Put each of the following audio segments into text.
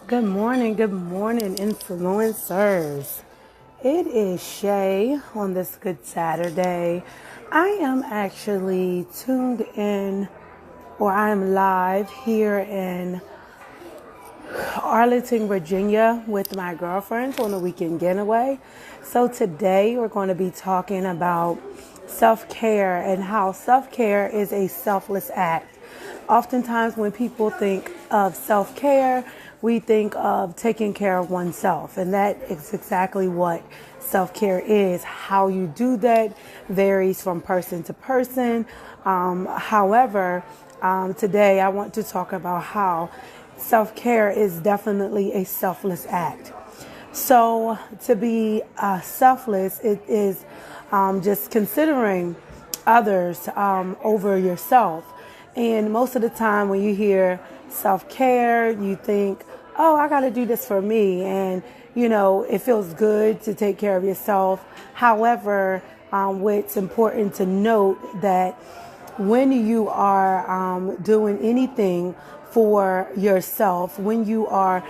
Good morning, influencers. It is Shay on this good Saturday. I am actually tuned in, or I am live here in Arlington, Virginia with my girlfriends on a weekend getaway. So today we're going to be talking about self-care and how self-care is a selfless act. Oftentimes when people think of self-care, we think of taking care of oneself, and that is exactly what self-care is. How you do that varies from person to person. However, today I want to talk about how self-care is definitely a selfless act. So to be selfless, it is just considering others over yourself. And most of the time when you hear self-care, you think, oh, I got to do this for me. And, it feels good to take care of yourself. However, what's important to note that when you are doing anything for yourself, when you are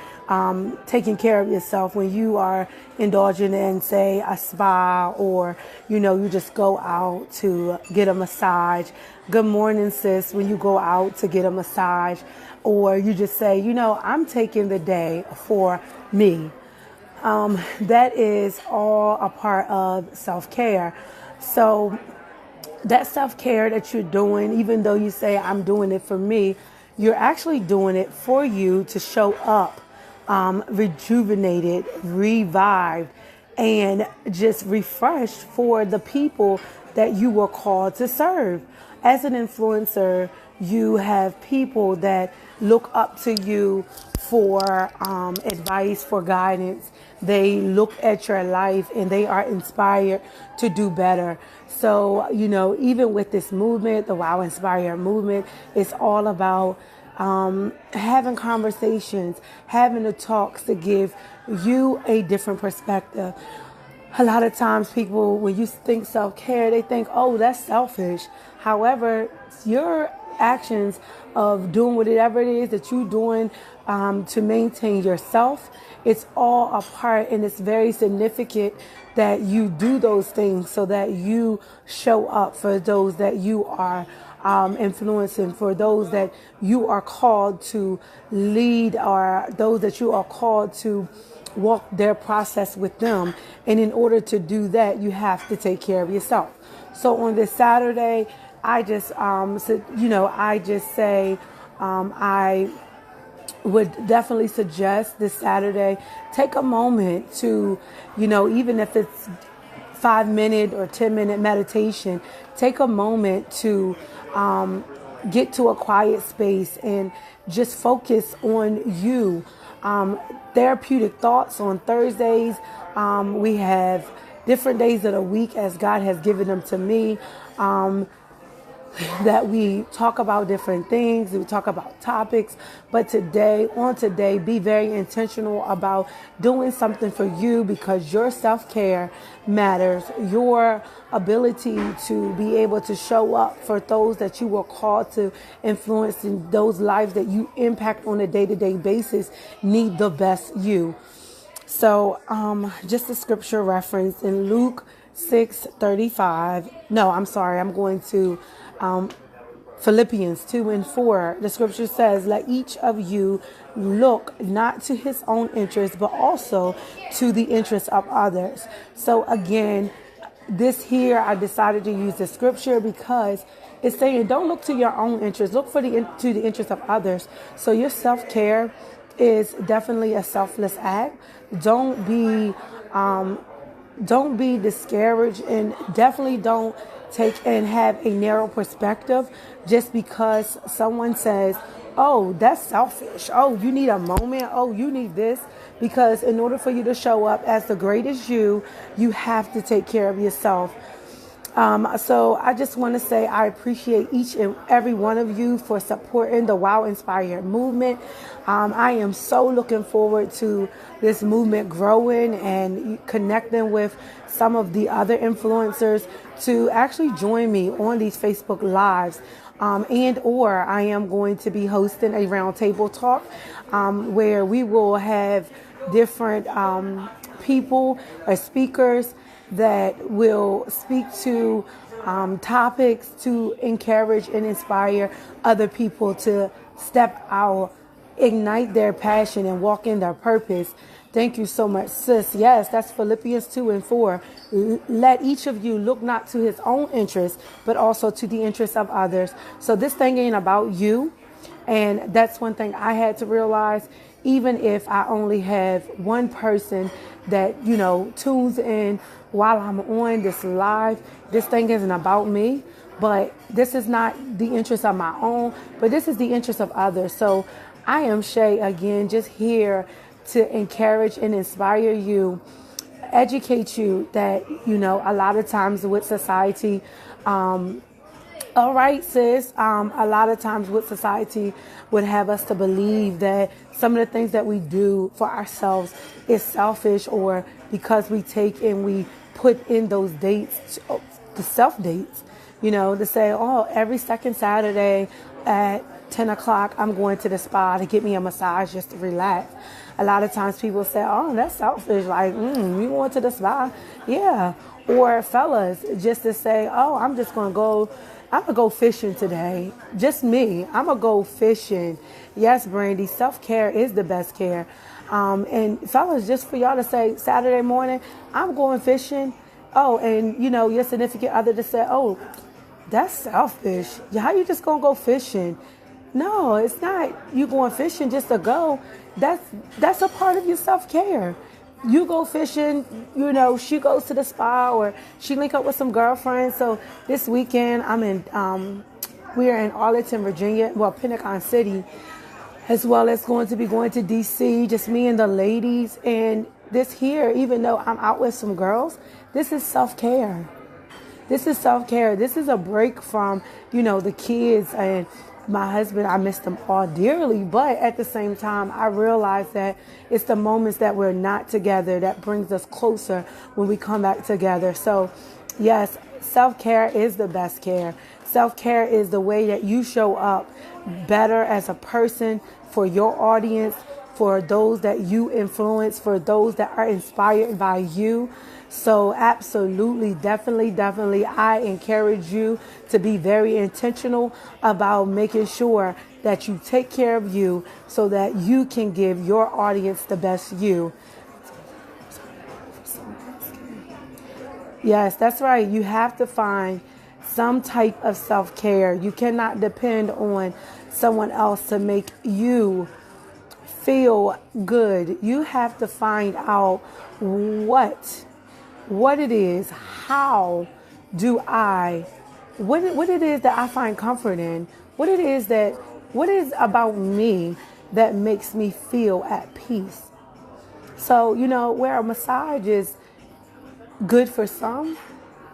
taking care of yourself, when you are indulging in, say, a spa, or, you just go out to get a massage. Good morning, sis, when you go out to get a massage, or you just say, I'm taking the day for me. That is all a part of self-care. So that self-care that you're doing, even though you say I'm doing it for me, you're actually doing it for you to show up rejuvenated, revived, and just refreshed for the people that you were called to serve. As an influencer, you have people that look up to you for advice, for guidance. They look at your life and they are inspired to do better. So, even with this movement, the Wow Inspire movement, it's all about having conversations, having the talks to give you a different perspective. A lot of times people, when you think self-care, they think, oh, that's selfish. However, your actions of doing whatever it is that you're doing to maintain yourself, it's all a part, and it's very significant that you do those things so that you show up for those that you are influencing, for those that you are called to lead, or those that you are called to walk their process with them. And in order to do that, you have to take care of yourself. So on this Saturday, I just I would definitely suggest this Saturday, take a moment to, even if it's 5-minute or 10-minute meditation, take a moment to get to a quiet space and just focus on you. Therapeutic thoughts on Thursdays. We have different days of the week as God has given them to me. That we talk about different things, we talk about topics, but today, be very intentional about doing something for you, because your self-care matters. Your ability to be able to show up for those that you were called to influence, in those lives that you impact on a day-to-day basis, need the best you. So just a scripture reference in Luke 6:35. No, I'm sorry. I'm going to Philippians 2:4. The scripture says, let each of you look not to his own interest, but also to the interest of others. So again, this here, I decided to use the scripture because it's saying, don't look to your own interest, look to the interest of others. So your self-care is definitely a selfless act. Don't be discouraged, and definitely don't take and have a narrow perspective just because someone says, oh, that's selfish. Oh, you need a moment. Oh, you need this. Because in order for you to show up as the greatest you have to take care of yourself. So I just want to say I appreciate each and every one of you for supporting the Wow Inspired movement. I am so looking forward to this movement growing and connecting with some of the other influencers to actually join me on these Facebook Lives. and or I am going to be hosting a roundtable talk where we will have different people or speakers that will speak to topics to encourage and inspire other people to step out, ignite their passion, and walk in their purpose. Thank you so much, sis. Yes, that's Philippians 2:4. Let each of you look not to his own interests, but also to the interests of others. So this thing ain't about you. And that's one thing I had to realize. Even if I only have one person that, tunes in while I'm on this live, this thing isn't about me. But this is not the interest of my own, but this is the interest of others. So I am Shay, again, just here to encourage and inspire you, educate you that, a lot of times with society, all right, sis. A lot of times what society would have us to believe that some of the things that we do for ourselves is selfish, or because we take and we put in those dates, the self dates, to say, oh, every second Saturday at 10 o'clock, I'm going to the spa to get me a massage just to relax. A lot of times people say, oh, that's selfish. Like, you going to the spa? Yeah. Or fellas, just to say, oh, I'm going to go fishing today. Just me. I'm going to go fishing. Yes, Brandy, self-care is the best care. And fellas, just for y'all to say Saturday morning, I'm going fishing. Oh, and, your significant other to say, oh, that's selfish. How you just going to go fishing? No, it's not you going fishing just to go. That's a part of your self-care. You go fishing, she goes to the spa, or she link up with some girlfriends. So this weekend we are in Arlington, Virginia, Pentagon City, as well as going to be going to DC, just me and the ladies. And this here, even though I'm out with some girls, this is self-care. This is self-care. This is a break from, the kids and my husband. I miss them all dearly, but at the same time, I realize that it's the moments that we're not together that brings us closer when we come back together. So yes, self-care is the best care. Self-care is the way that you show up better as a person for your audience, for those that you influence, for those that are inspired by you. So absolutely, definitely, I encourage you to be very intentional about making sure that you take care of you so that you can give your audience the best you. Yes, that's right. You have to find some type of self-care. You cannot depend on someone else to make you feel good. You have to find out what it is, what it is that I find comfort in, what is about me that makes me feel at peace. So, where a massage is good for some,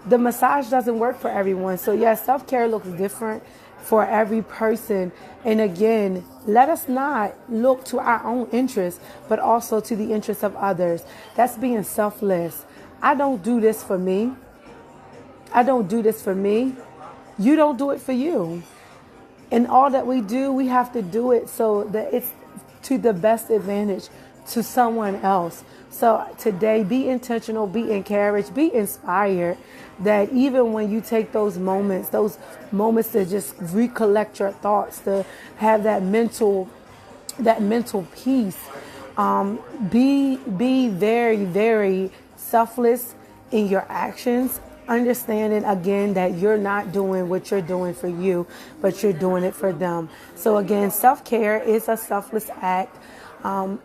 the massage doesn't work for everyone. So yes, self-care looks different for every person. And again, let us not look to our own interests, but also to the interests of others. That's being selfless. I don't do this for me. I don't do this for me. You don't do it for you. And all that we do, we have to do it so that it's to the best advantage to someone else. So today, be intentional, be encouraged, be inspired that even when you take those moments to just recollect your thoughts, to have that mental peace, be very, very selfless in your actions, understanding again that you're not doing what you're doing for you, but you're doing it for them. So again, self-care is a selfless act.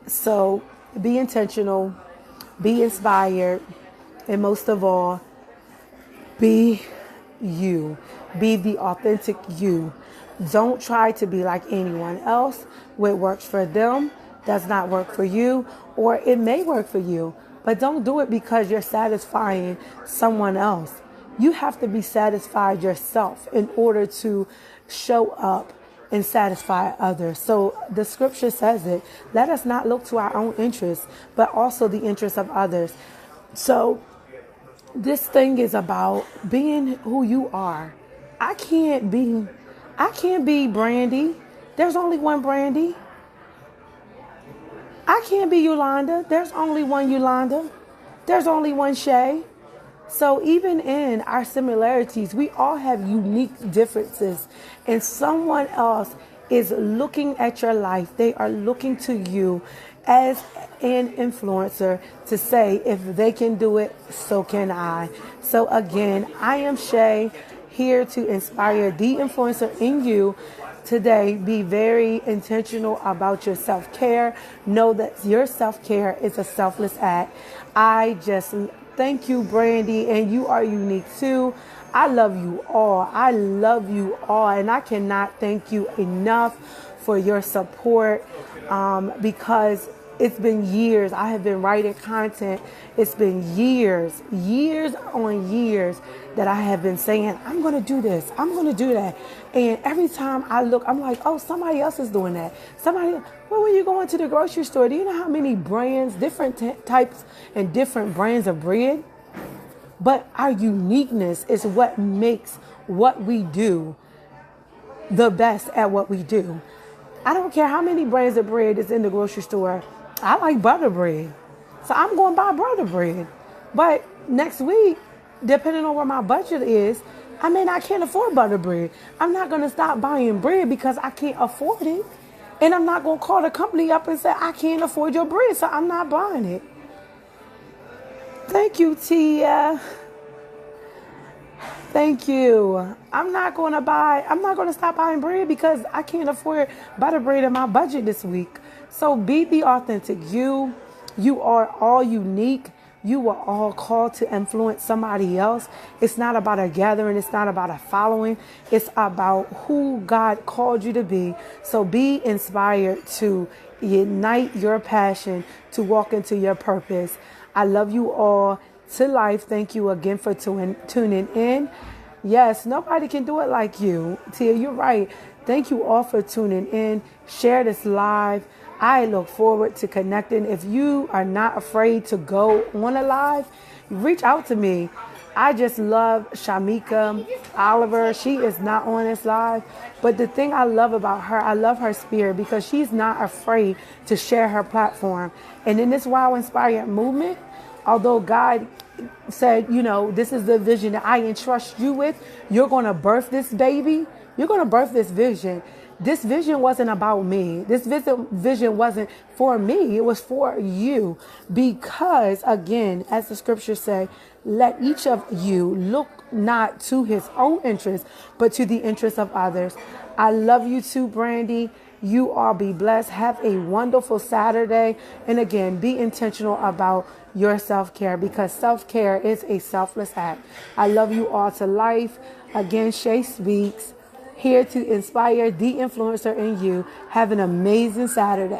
So be intentional, be inspired, and most of all, be you. Be the authentic you. Don't try to be like anyone else. What works for them does not work for you, or it may work for you. But don't do it because you're satisfying someone else. You have to be satisfied yourself in order to show up and satisfy others. So the scripture says it. Let us not look to our own interests, but also the interests of others. So this thing is about being who you are. I can't I can't be Brandy. There's only one Brandy. I can't be Yolanda. There's only one Yolanda. There's only one Shay. So even in our similarities, we all have unique differences. And someone else is looking at your life. They are looking to you as an influencer to say, if they can do it, so can I. So again, I am Shay, here to inspire the influencer in you. Today, be very intentional about your self-care. Know that your self-care is a selfless act. I just thank you, Brandy, and you are unique too. I love you all. I love you all, and I cannot thank you enough for your support because it's been years. I have been writing content. It's been years on years that I have been saying, I'm going to do this. I'm going to do that. And every time I look, I'm like, oh, somebody else is doing that. Well, when you go into the grocery store, do you know how many brands, different types and different brands of bread? But our uniqueness is what makes what we do the best at what we do. I don't care how many brands of bread is in the grocery store. I like butter bread. So I'm going to buy butter bread. But next week, depending on where my budget is, I can't afford butter bread. I'm not going to stop buying bread because I can't afford it. And I'm not going to call the company up and say, I can't afford your bread, so I'm not buying it. Thank you, Tia. Thank you. I'm not going to stop buying bread because I can't afford butter bread in my budget this week. So be the authentic you. You are all unique. You are all called to influence somebody else. It's not about a gathering. It's not about a following. It's about who God called you to be. So be inspired to ignite your passion to walk into your purpose. I love you all to life. Thank you again for tuning in. Yes, nobody can do it like you. Tia, you're right. Thank you all for tuning in. Share this live. I look forward to connecting. If you are not afraid to go on a live, reach out to me. I just love Shamika Oliver. She is not on this live. But the thing I love about her, I love her spirit because she's not afraid to share her platform. And in this Wow Inspired movement, although God said, this is the vision that I entrust you with, you're going to birth this baby. You're going to birth this vision. This vision wasn't about me. This vision wasn't for me. It was for you. Because, again, as the scriptures say, let each of you look not to his own interest, but to the interest of others. I love you too, Brandy. You all be blessed. Have a wonderful Saturday. And again, be intentional about your self-care because self-care is a selfless act. I love you all to life. Again, Shay Speaks, here to inspire the influencer in you. Have an amazing Saturday.